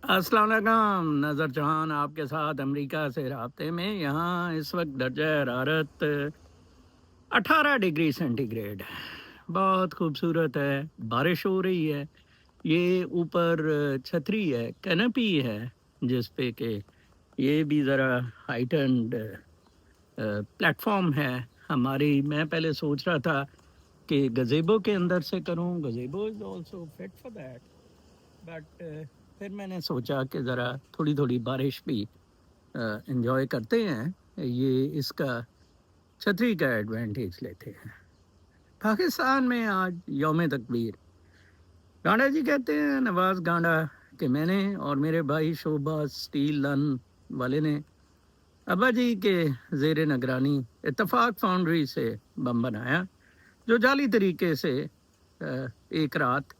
अस्सलाम वालेकुम। नज़र जहान आपके साथ अमेरिका से राब्ते में। यहाँ इस वक्त दर्जा हरारत 18 डिग्री सेंटीग्रेड है। बहुत खूबसूरत है। बारिश हो रही है। ये ऊपर छतरी है, कैनपी है, जिस पे के ये भी ज़रा हाइटेंड प्लेटफॉर्म है हमारी। मैं पहले सोच रहा था कि गज़ेबो के अंदर से करूं, gazebo is also fit for that, but फिर मैंने सोचा कि ज़रा थोड़ी थोड़ी बारिश भी एंजॉय करते हैं। ये इसका छतरी का एडवांटेज लेते हैं। पाकिस्तान में आज यौम तकबीर। गांडा जी कहते हैं, नवाज गांडा, कि मैंने और मेरे भाई शोबाज स्टील लन वाले ने अब्बा जी के जेर निगरानी इत्तफाक फाउंड्री से बम बनाया, जो जाली तरीके से एक रात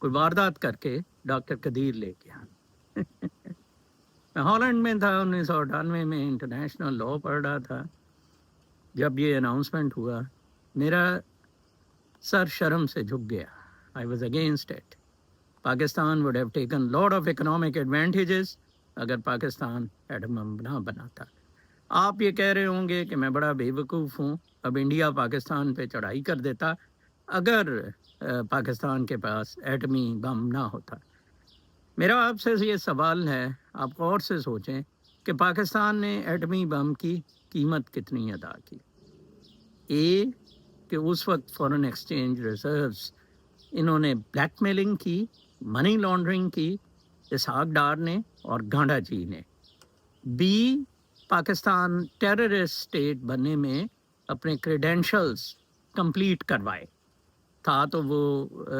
कोई वारदात करके डॉक्टर कदीर ले गया। मैं हॉलैंड में था, 1998 में इंटरनेशनल लॉ पढ़ रहा था। जब ये अनाउंसमेंट हुआ, मेरा सर शर्म से झुक गया। I was against it. Pakistan would have taken lot of economic advantages अगर पाकिस्तान एटम बम ना बनाता। आप ये कह रहे होंगे कि मैं बड़ा बेवकूफ़ हूँ, अब इंडिया पाकिस्तान पे चढ़ाई कर देता अगर पाकिस्तान के पास एटमी बम ना होता। मेरा आपसे ये सवाल है, आप गौर से सोचें कि पाकिस्तान ने एटमी बम की कीमत कितनी अदा की। ए, कि उस वक्त फॉरेन एक्सचेंज रिजर्व्स इन्होंने ब्लैकमेलिंग की, मनी लॉन्ड्रिंग की, इसहाक डार ने और गांडा जी ने। बी, पाकिस्तान टेररिस्ट स्टेट बनने में अपने क्रेडेंशियल्स कंप्लीट करवाए। था तो वो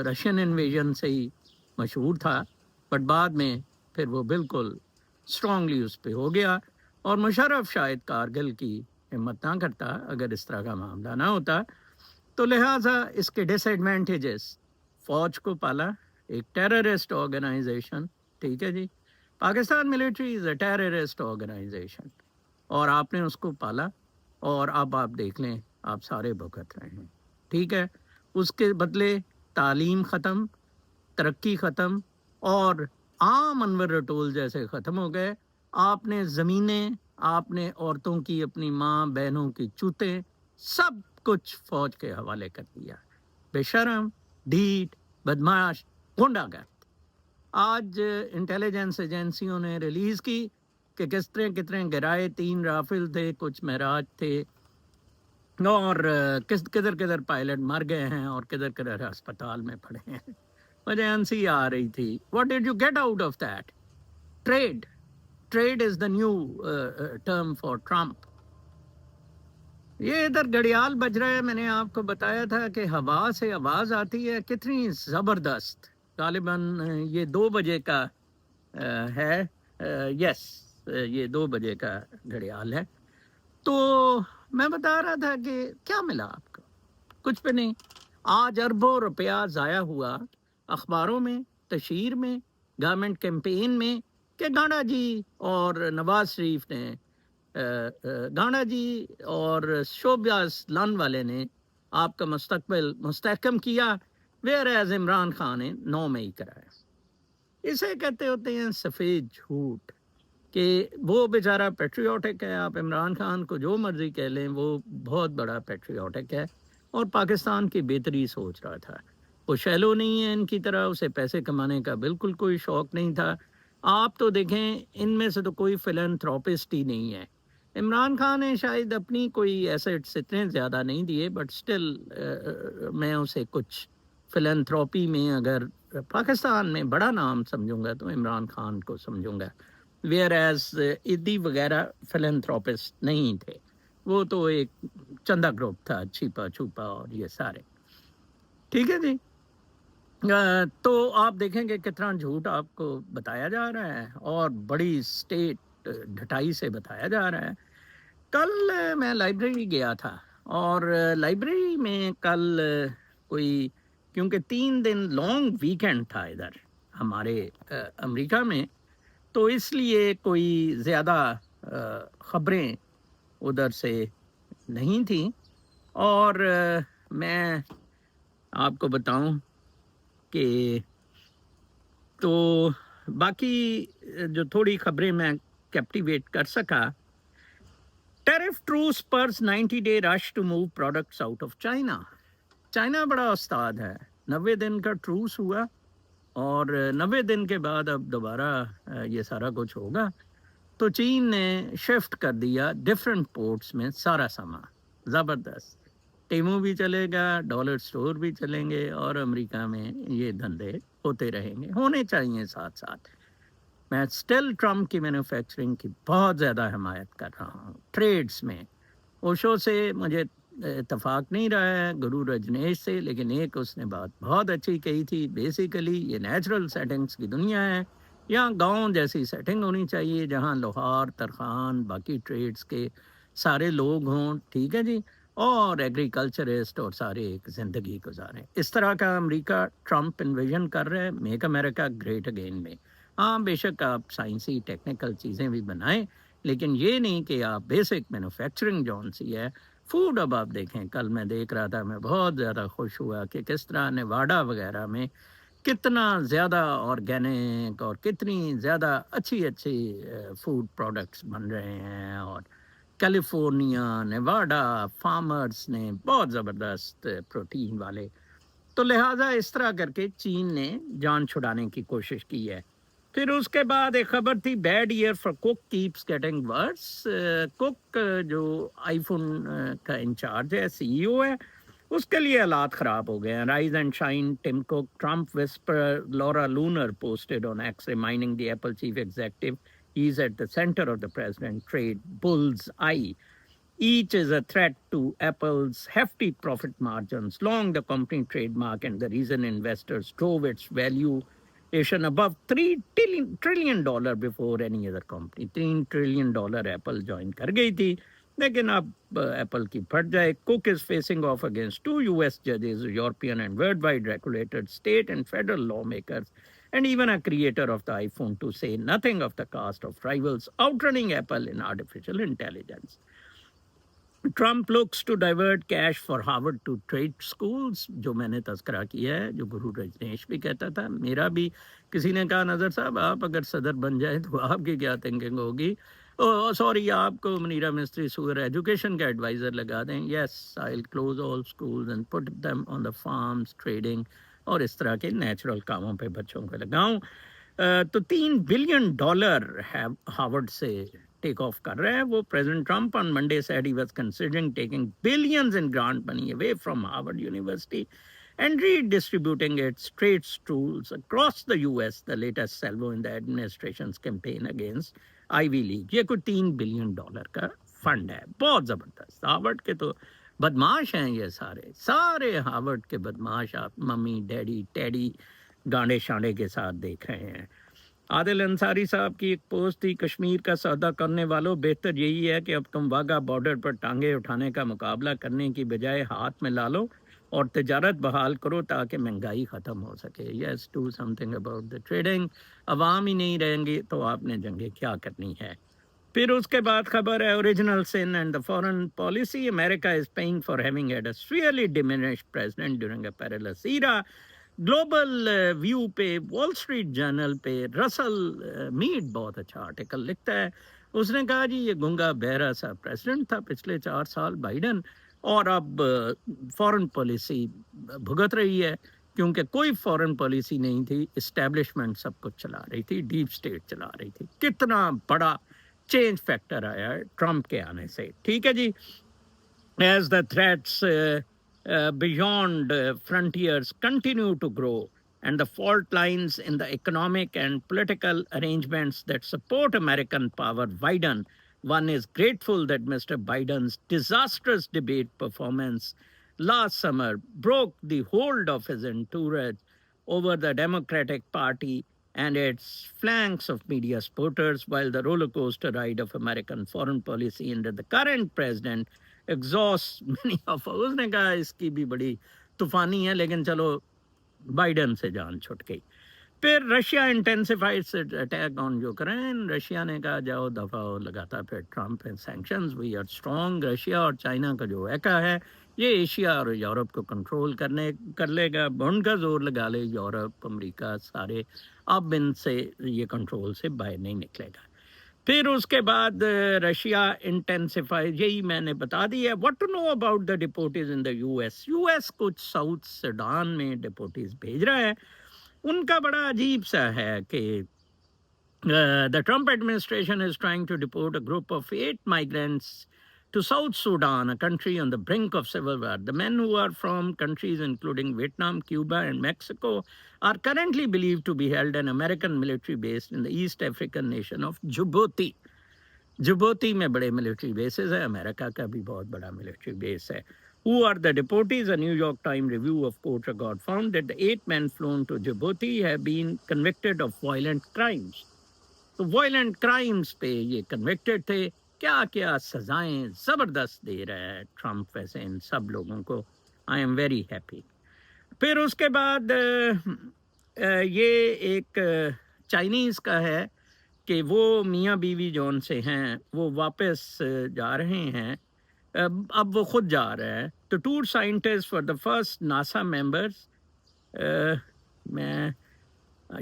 रशियन इन्वेजन से ही मशहूर था, बट बाद में फिर वो बिल्कुल स्ट्रांगली उस पर हो गया। और मुशर्रफ शायद कारगिल की हिम्मत ना करता अगर इस तरह का मामला ना होता। तो लिहाजा इसके डिसएडवांटेजेस, फौज को पाला, एक टेररिस्ट ऑर्गेनाइजेशन, ठीक है जी, Pakistan military is a terrorist organisation, और आपने उसको पाला और अब आप देख लें आप सारे भुगत रहे हैं, ठीक है। उसके बदले तालीम ख़त्म, तरक्की ख़त्म, और आम अनवर रटोल जैसे ख़त्म हो गए। आपने ज़मीनें, आपने औरतों की, अपनी माँ बहनों की चूतें, सब कुछ फ़ौज के हवाले कर दिया। बेशरम, ढीठ, बदमाश, गुंडागर्द। आज इंटेलिजेंस एजेंसियों ने रिलीज़ की कि कितने कितने गिराए, 3 राफेल थे, कुछ महराज थे, और किस किधर किधर पायलट मर गए हैं और किधर किधर अस्पताल में पड़े हैं। मुझे हंसी आ रही थी। What did you get out of that? Trade. Trade is the new term for Trump. ये इधर घड़ियाल बज रहा है। मैंने आपको बताया था कि हवा से आवाज आती है, कितनी जबरदस्त। गालिबन ये 2 बजे का है। यस, ये 2 बजे का घड़ियाल है। तो मैं बता रहा था कि क्या मिला आपको? कुछ भी नहीं। आज अरबों रुपया ज़ाया हुआ अखबारों में, तशहीर में, गवर्नमेंट कैंपेन में, कि गांडा जी और नवाज शरीफ ने, गांडा जी और शोबाज लान वाले ने आपका मुस्तकबिल मुस्तहकम किया, वेयर एज इमरान खान ने 9 मई कराया। इसे कहते होते हैं सफ़ेद झूठ, कि वो बेचारा पेट्रियाटिक है। आप इमरान खान को जो मर्जी कह लें, वो बहुत बड़ा पेट्रियाटिक है और पाकिस्तान की बेहतरी सोच रहा था। वो शैलो नहीं है इनकी तरह, उसे पैसे कमाने का बिल्कुल कोई शौक नहीं था। आप तो देखें, इनमें से तो कोई फिलैंथ्रोपिस्ट ही नहीं है। इमरान खान ने शायद अपनी कोई एसेट्स इतने ज़्यादा नहीं दिए, बट स्टिल मैं उसे कुछ फिलैंथ्रोपी में, अगर पाकिस्तान में बड़ा नाम समझूंगा तो इमरान खान को समझूंगा। वेयर एज ईदी वगैरह फिलैंथ्रोपिस्ट नहीं थे, वो तो एक चंदा ग्रुप था, छिपा छुपा और ये सारे, ठीक है जी। तो आप देखेंगे कितना झूठ आपको बताया जा रहा है और बड़ी स्टेट ढटाई से बताया जा रहा है। कल मैं लाइब्रेरी गया था, और लाइब्रेरी में कल कोई, क्योंकि 3 दिन लॉन्ग वीकेंड था इधर हमारे अमेरिका में, तो इसलिए कोई ज़्यादा खबरें उधर से नहीं थी। और मैं आपको बताऊं कि तो बाकी जो थोड़ी खबरें मैं कैप्टिवेट कर सका, tariff truce spurs 90-day rush to move products out of China. China बड़ा उस्ताद है। 90 दिन का ट्रूस हुआ और 90 दिन के बाद अब दोबारा ये सारा कुछ होगा। तो चीन ने शिफ्ट कर दिया डिफरेंट पोर्ट्स में सारा सामान। ज़बरदस्त। टेमू भी चलेगा, डॉलर स्टोर भी चलेंगे और अमेरिका में ये धंधे होते रहेंगे, होने चाहिए साथ साथ। मैं स्टिल ट्रम्प की मैन्युफैक्चरिंग की बहुत ज़्यादा हिमायत कर रहा हूँ ट्रेड्स में। ओशो से मुझे इतफाक नहीं रहा है, गुरु रजनेश से, लेकिन एक उसने बात बहुत अच्छी कही थी। बेसिकली ये नेचुरल सेटिंग्स की दुनिया है, यहाँ गांव जैसी सेटिंग होनी चाहिए जहाँ लोहार, तरखान, बाकी ट्रेड्स के सारे लोग हों, ठीक है जी, और एग्रीकल्चरिस्ट और सारे एक ज़िंदगी गुजारें। इस तरह का अमेरिका ट्रम्प इन्विजन कर रहे हैं मेक अमेरिका ग्रेट अगेन में। हाँ, बेशक आप साइंसी टेक्निकल चीज़ें भी बनाएं, लेकिन ये नहीं कि आप बेसिक मैन्युफैक्चरिंग जौन सी है, फूड। अब आप देखें, कल मैं देख रहा था, मैं बहुत ज़्यादा खुश हुआ कि किस तरह नेवाडा वगैरह में कितना ज़्यादा ऑर्गेनिक और कितनी ज़्यादा अच्छी अच्छी फूड प्रोडक्ट्स बन रहे हैं। और कैलिफोर्निया, नेवाडा फार्मर्स ने बहुत ज़बरदस्त प्रोटीन वाले। तो लिहाजा इस तरह करके चीन ने जान छुड़ाने की कोशिश की है। फिर उसके बाद एक खबर थी, bad year for Cook keeps getting worse. Cook जो आईफोन का इंचार्ज है, सीईओ है, उसके लिए हालात खराब हो गए हैं। Rise and shine, Tim Cook, Trump whisper, Laura Loomer posted on X reminding the Apple chief executive he is at the centre of the president trade bull's eye. Each is a threat to Apple's hefty profit margins, long the company trademark, and the reason investors drove its valuation above $3 trillion before any other company. $3 trillion Apple join कर गई थी, लेकिन अब Apple की फट जाए। Cook is facing off against 2 US judges, European and worldwide regulated state and federal lawmakers, and even a creator of the iPhone, to say nothing of the cast of rivals outrunning Apple in artificial intelligence. Trump looks to divert cash for Harvard to trade schools, जो मैंने तस्करा किया है, जो गुरु रजनेश भी कहता था। मेरा भी किसी ने कहा, नज़र साहब आप अगर सदर बन जाए तो आपकी क्या थिंकिंग होगी? सॉरी, आपको मनीरा मिस्त्री सुगर एजुकेशन का एडवाइज़र लगा दें। Yes, I will close all schools and put them on the farms, trading और इस तरह के नेचुरल कामों पे बच्चों को लगाऊं। तो $3 बिलियन हार्वर्ड से टेक ऑफ कर रहे हैं वो। President Trump on Monday said he was considering taking billions in grant money away from Harvard University and redistributing its trade schools across the US, the latest salvo in the administration's campaign against Ivy League. ये कोई $3 billion का fund है, बहुत जबरदस्त। Harvard के तो बदमाश हैं ये सारे सारे हार्वर्ड के बदमाश। आप मम्मी डैडी टैडी गांडे शांडे के साथ देख रहे हैं। आदिल अंसारी साहब की एक पोस्ट थी, कश्मीर का सौदा करने वालों, बेहतर यही है कि अब तुम वाघा बॉर्डर पर टांगे उठाने का मुकाबला करने की बजाय हाथ में ला लो और तिजारत बहाल करो ताकि महंगाई ख़त्म हो सके। Yes, do something about the trading. अवाम ही नहीं रहेंगे तो आपने जंगें क्या करनी है। फिर उसके बाद खबर है, original sin and the foreign policy, America is paying for having had a severely diminished president during a perilous era. Global view पे, वॉल स्ट्रीट जर्नल पे रसल मीट बहुत अच्छा आर्टिकल लिखता है। उसने कहा जी ये गुंगा बहरा सा प्रेसिडेंट था पिछले 4 साल बाइडन, और अब फॉरेन पॉलिसी भुगत रही है क्योंकि कोई फॉरेन पॉलिसी नहीं थी। इस्टेब्लिशमेंट सब कुछ चला रही थी, डीप स्टेट चला रही थी। कितना बड़ा चेंज फैक्टर आया है ट्रम्प के आने से, ठीक है जी। As the threats beyond frontiers continue to grow and the fault lines in the economic and political arrangements that support American power widen, one is grateful that Mr. Biden's disastrous debate performance last summer broke the hold of his entourage over the Democratic Party and its flanks of media supporters, while the roller coaster ride of American foreign policy under the current president exhausts many of us। उसने कहा इसकी भी बड़ी तूफानी है, लेकिन चलो Biden से जान छुट गई। फिर Russia intensifies attack on Ukraine. Russia ने कहा जाओ दफा हो, लगाता फिर Trump and sanctions, we are strong. Russia और चाइना का जो एका है ये एशिया और यूरोप को कंट्रोल कर लेगा। उनका जोर लगा ले यूरोप, अमेरिका, सारे अब इनसे ये कंट्रोल से बाहर नहीं निकलेगा। फिर उसके बाद रशिया इंटेंसिफाई, यही मैंने बता दिया। What to know about the deportees in the US. US कुछ साउथ सूडान में डिपोटीज भेज रहा है। उनका बड़ा अजीब सा है कि the Trump administration is trying to deport a group of 8 migrants to South Sudan, a country on the brink of civil war. The men, who are from countries including Vietnam, Cuba, and Mexico, are currently believed to be held an American military base in the East African nation of Djibouti. Djibouti में बड़े military bases है, America का भी बहुत बड़ा military base है. Who are the deportees? A New York Times review of court record found that the 8 men flown to Djibouti have been convicted of violent crimes. तो violent crimes पे ये convicted थे। क्या क्या सजाएं जबरदस्त दे रहा है ट्रम्प वैसे इन सब लोगों को। I am very happy. फिर उसके बाद ये एक चाइनीज का है कि वो मियाँ बीवी जौन से हैं वो वापस जा रहे हैं। अब वो खुद जा रहे हैं। तो tour scientist for the first NASA members, मैं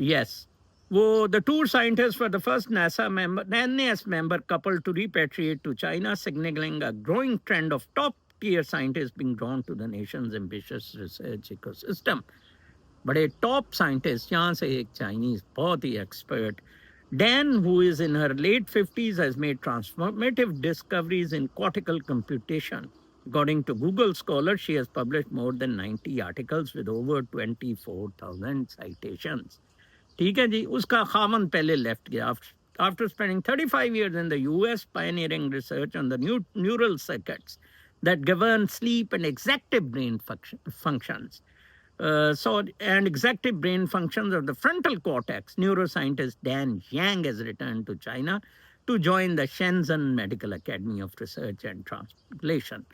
यस वो the two scientists were the first NAS member couple to repatriate to China, signaling a growing trend of top-tier scientists being drawn to the nation's ambitious research ecosystem. बड़े top scientists, यहाँ से एक Chinese बहुत ही expert, Dan, who is in her late 50s, has made transformative discoveries in cortical computation. According to Google Scholar, she has published more than 90 articles with over 24,000 citations. ठीक है जी। उसका खामन पहले left गया after spending 35 years in the US pioneering research on the neural circuits that govern sleep and executive brain functions. And executive brain functions of the frontal cortex, neuroscientist Dan Yang has returned to China to join the Shenzhen Medical Academy of Research and Translation.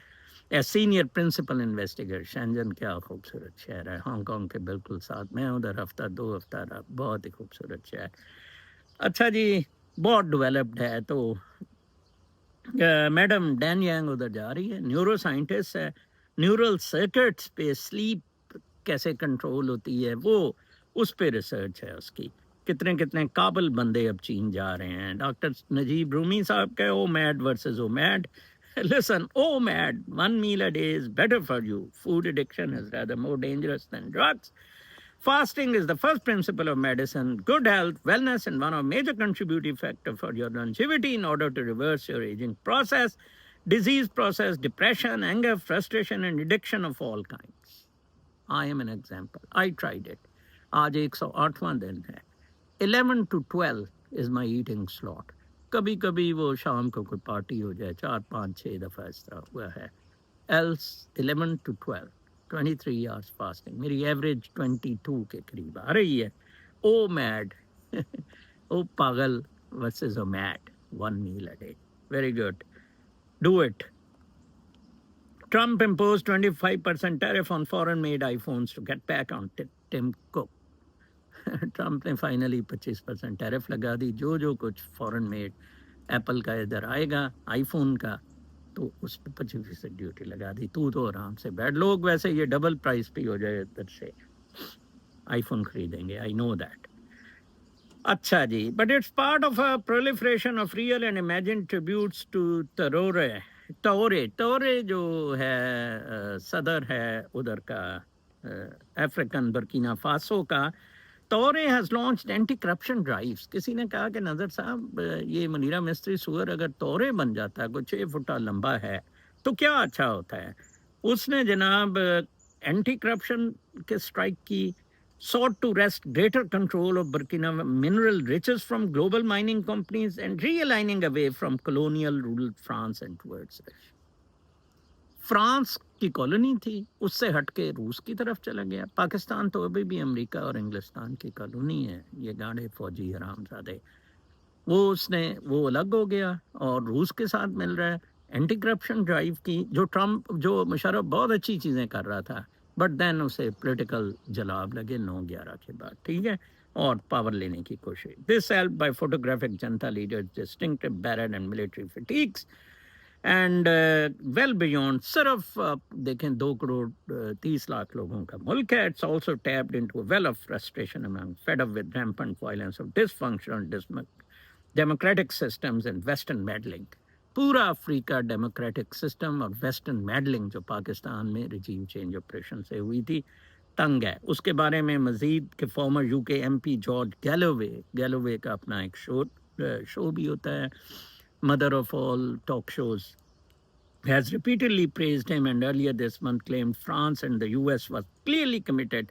A senior principal investigator. Shenzhen क्या खूबसूरत शहर है, Hong Kong के बिल्कुल साथ। मैं उधर हफ्ता 2 हफ्ता रहा, बहुत ही खूबसूरत शहर। अच्छा जी, बहुत डेवलप्ड है। तो मैडम डैन यांग उधर जा रही है, न्यूरो साइंटिस्ट है। न्यूरल सर्किट्स पे स्लीप कैसे कंट्रोल होती है वो उस पे रिसर्च है उसकी। कितने कितने काबिल बंदे अब चीन जा रहे हैं। डॉक्टर नजीब रूमी साहब के ओ mad versus oh mad. Listen, oh mad, 1 meal a day is better for you. Food addiction is rather more dangerous than drugs. Fasting is the first principle of medicine. Good health, wellness, and one of major contributing factor for your longevity in order to reverse your aging process, disease process, depression, anger, frustration, and addiction of all kinds. I am an example. I tried it. आज 108वां दिन है। 11 to 12 is my eating slot. कभी कभी वो शाम को कोई party हो जाए, 4 5 6 दफ़ा इस तरह हुआ है। Else 11 to 12, 23 hours fasting। मेरी एवरेज 22 के करीब आ रही है। ओ मैड ओ पागल versus oh mad, 1 meal a day। Very good. Do it. Trump imposed 25% tariff on foreign-made iPhones to get back on Tim Cook. Trump ने फाइनली 25% टैरिफ लगा दी। जो कुछ फॉरेन मेड एप्पल का इधर आएगा आईफोन का, तो उस पर 25% ड्यूटी लगा दी। तू तो आराम से बैठ। लोग वैसे ये डबल प्राइस पे हो जाए इधर से आईफोन खरीदेंगे, आई नो दैट। अच्छा जी, but it's part of a proliferation of real and imagine tributes to Traore जो है सदर है उधर का अफ्रीकन बर्किना फासो का। टोरे has launched anti corruption drives. किसी ने कहा कि नजर साहब ये मनीरा मिस्त्री सुअर अगर टोरे बन जाता है, कुछ 6 फुट लंबा है, तो क्या अच्छा होता है। उसने जनाब एंटी करप्शन के स्ट्राइक की, sought to wrest greater control of Burkina mineral riches from global mining companies and realigning away from colonial rule France and towards Russia. France की कॉलोनी थी, उससे हटके रूस की तरफ चला गया। पाकिस्तान तो अभी भी अमेरिका और इंग्लिस्तान की कॉलोनी है। ये गाड़े फौजी हरामजादे, वो अलग हो गया और रूस के साथ मिल रहा है। एंटी करप्शन ड्राइव की जो मुशर्रफ बहुत अच्छी चीज़ें कर रहा था, बट देन उसे पॉलिटिकल जलाब लगे 9/11 के बाद, ठीक है, और पावर लेने की कोशिश। This help by photographic junta leaders distinctive baron and military fatigues and well beyond. सिर्फ देखें 2 करोड़ 30 लाख लोगों का मुल्क है। It's also tapped into well of frustration among fed up with rampant violence of dysfunctional democratic systems and western meddling। पूरा Africa democratic system और western meddling जो पाकिस्तान में रिजीम चेंज ऑपरेशन से हुई थी तंग है। उसके बारे में मजीद के farmer UK MP George Galloway का अपना एक शो भी होता है, mother of all talk shows, has repeatedly praised him and earlier this month claimed France and the US was clearly committed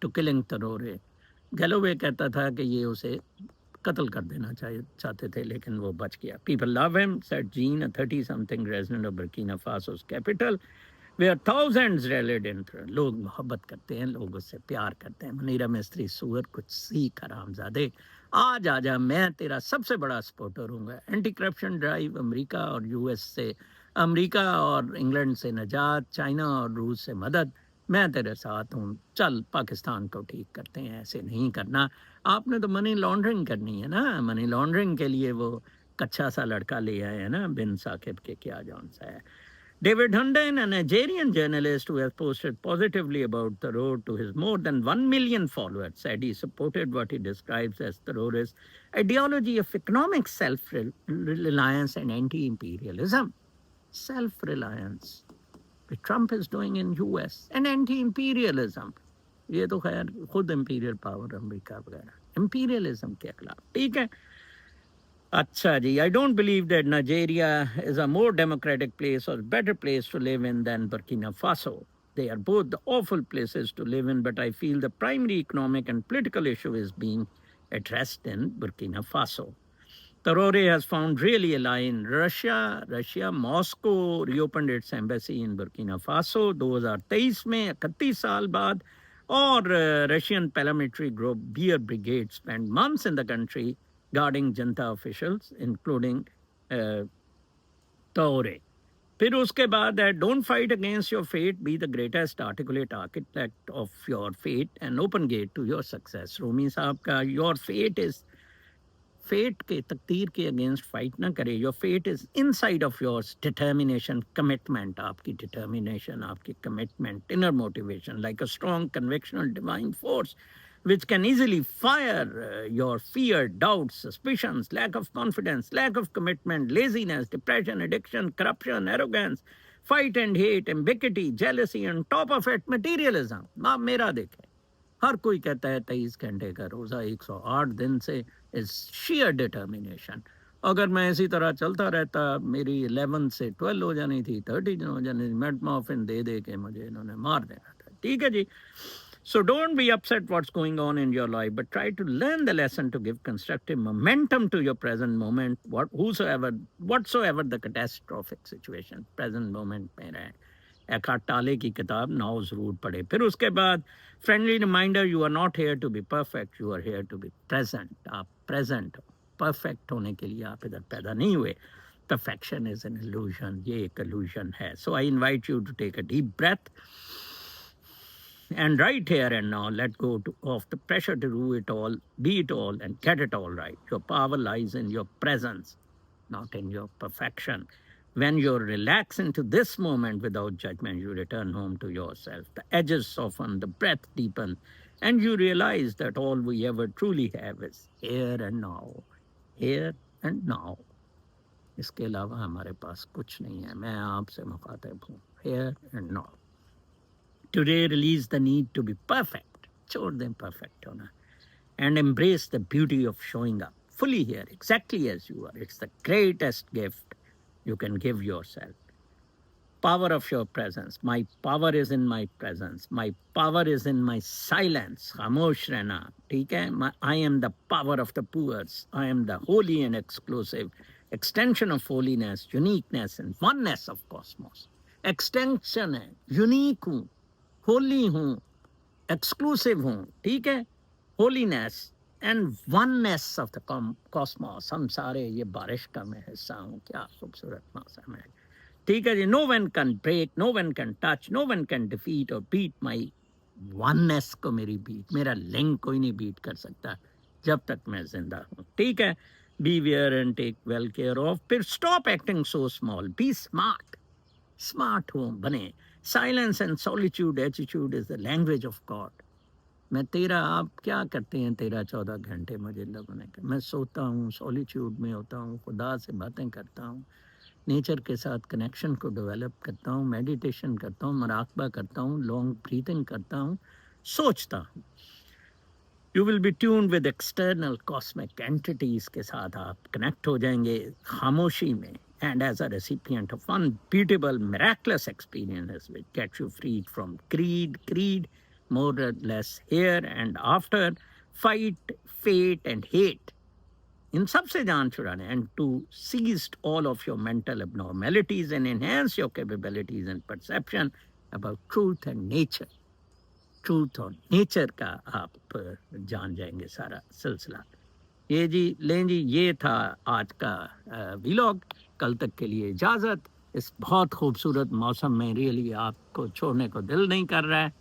to killing Traore। Galloway कहता था कि ये उसे कत्ल कर देना चाहते थे लेकिन वो बच गया। People love him said Jean, a 30 something resident of Burkina Faso's capital where thousands rallied in. लोग मोहब्बत करते हैं, लोग उससे प्यार करते हैं। मनीरा मिस्त्री सुअर कुछ सीख हरामजादे, आज आजा, मैं तेरा सबसे बड़ा सपोर्टर हूँ। एंटी करप्शन ड्राइव, अमेरिका और यूएस से, अमेरिका और इंग्लैंड से नजात, चाइना और रूस से मदद, मैं तेरे साथ हूँ, चल पाकिस्तान को ठीक करते हैं। ऐसे नहीं करना, आपने तो मनी लॉन्ड्रिंग करनी है ना। मनी लॉन्ड्रिंग के लिए वो कच्चा सा लड़का ले आए हैं ना, बिन साकिब के क्या जौन सा है। David Hunden, a Nigerian journalist who has posted positively about the road to his more than 1 million followers, said he supported what he describes as Thoreau's ideology of economic self-reliance and anti-imperialism. Self-reliance, which Trump is doing in US, and anti-imperialism। ये तो खैर खुद imperial power America वगैरह imperialism के खिलाफ, ठीक है। अच्छा जी, I don't believe that Nigeria is a more democratic place or better place to live in than Burkina Faso। They are both awful places to live in, but I feel the primary economic and political issue is being addressed in Burkina Faso। Traore has found really ally in Russia, Moscow reopened its embassy in Burkina Faso 2023 में, 31 साल बाद। और Russian paramilitary group Beer Brigade spent months in the country guarding Janta officials, including Traore। फिर उसके बाद है, don't fight against your fate, be the greatest articulate architect of your fate and open gate to your success. Rumi साहब का your fate is, fate के तकदीर के against fight ना करे। Your fate is inside of yours, determination, commitment, आपकी determination, आपकी commitment, inner motivation like a strong convectional divine force which can easily fire your fear, doubts, suspicions, lack of confidence, lack of commitment, laziness, depression, addiction, corruption, arrogance, fight and hate, ambiguity, jealousy, and top of it, materialism। आप मेरा देखें, हर कोई कहता है 23 घंटे का रोज़ा 108 दिन से इज sheer determination। अगर मैं इसी तरह चलता रहता, मेरी 11 से 12 हो जानी थी, 13 हो जानी थी, मेटमॉर्फिन दे के मुझे इन्होंने मार देना था, ठीक है जी। So don't be upset what's going on in your life, but try to learn the lesson to give constructive momentum to your present moment, whatsoever the catastrophic situation, present moment में रहे। एकार्ट टाले की किताब now जरूर पढ़े। फिर उसके बाद friendly reminder, you are not here to be perfect, you are here to be present. आप प्रेजेंट हो, परफेक्ट होने के लिए आप इधर पैदा नहीं हुए। परफेक्शन इज एन इल्यूजन, ये एक इल्यूजन है। So I invite you to take a deep breath and right here and now let go of the pressure to do it all, be it all, and get it all right। Your power lies in your presence, not in your perfection। When you relax into this moment without judgment, you return home to yourself, the edges soften, the breath deepen, and you realize that all we ever truly have is here and now, here and now। इसके अलावा हमारे पास कुछ नहीं है। मैं आपसे मुखातिब हूँ, here and now। Today release the need to be perfect, छोड़ दें perfect होना, and embrace the beauty of showing up fully here, exactly as you are। It's the greatest gift you can give yourself। Power of your presence, my power is in my presence, my power is in my silence। खामोश रहना, ठीक है। I am the power of the poor, I am the holy and exclusive extension of holiness, uniqueness and oneness of cosmos। extension है, unique हूँ, होली हूँ, exclusive हूँ, ठीक है। Holiness and oneness of the Cosmos, हम सारे ये बारिश का मैं हिस्सा हूँ। क्या खूबसूरत मौसम है, ठीक है जी। No one can break, no one can touch, no one can defeat और बीट माई वननेस को। मेरी लिंक कोई नहीं बीट कर सकता जब तक मैं जिंदा हूँ, ठीक है। Be aware and take well care of. फिर stop acting so small, be smart. Smart हो बने। Silence and solitude attitude is the language of God. मैं तेरा, आप क्या करते हैं 13-14 घंटे मुझे लगने का? मैं सोता हूँ, सॉलिट्यूड में होता हूँ, खुदा से बातें करता हूँ, नेचर के साथ कनेक्शन को डेवलप करता हूँ, मेडिटेशन करता हूँ, मराकबा करता हूँ, लॉन्ग ब्रीथिंग करता हूँ, सोचता हूँ। You will be tune with external cosmic entities के साथ आप कनेक्ट हो जाएंगे खामोशी में। And as a recipient of unbeatable, miraculous experiences which get you freed from greed, more or less here and after, fight, fate, and hate. In सबसे जान छुड़ाने, and to seize all of your mental abnormalities and enhance your capabilities and perception about truth and nature. Truth और nature का आप जान जाएंगे सारा सिलसिला। ये जी लें जी, ये था आज का व्लॉग। कल तक के लिए इजाज़त। इस बहुत खूबसूरत मौसम में रियली आपको छोड़ने को दिल नहीं कर रहा है।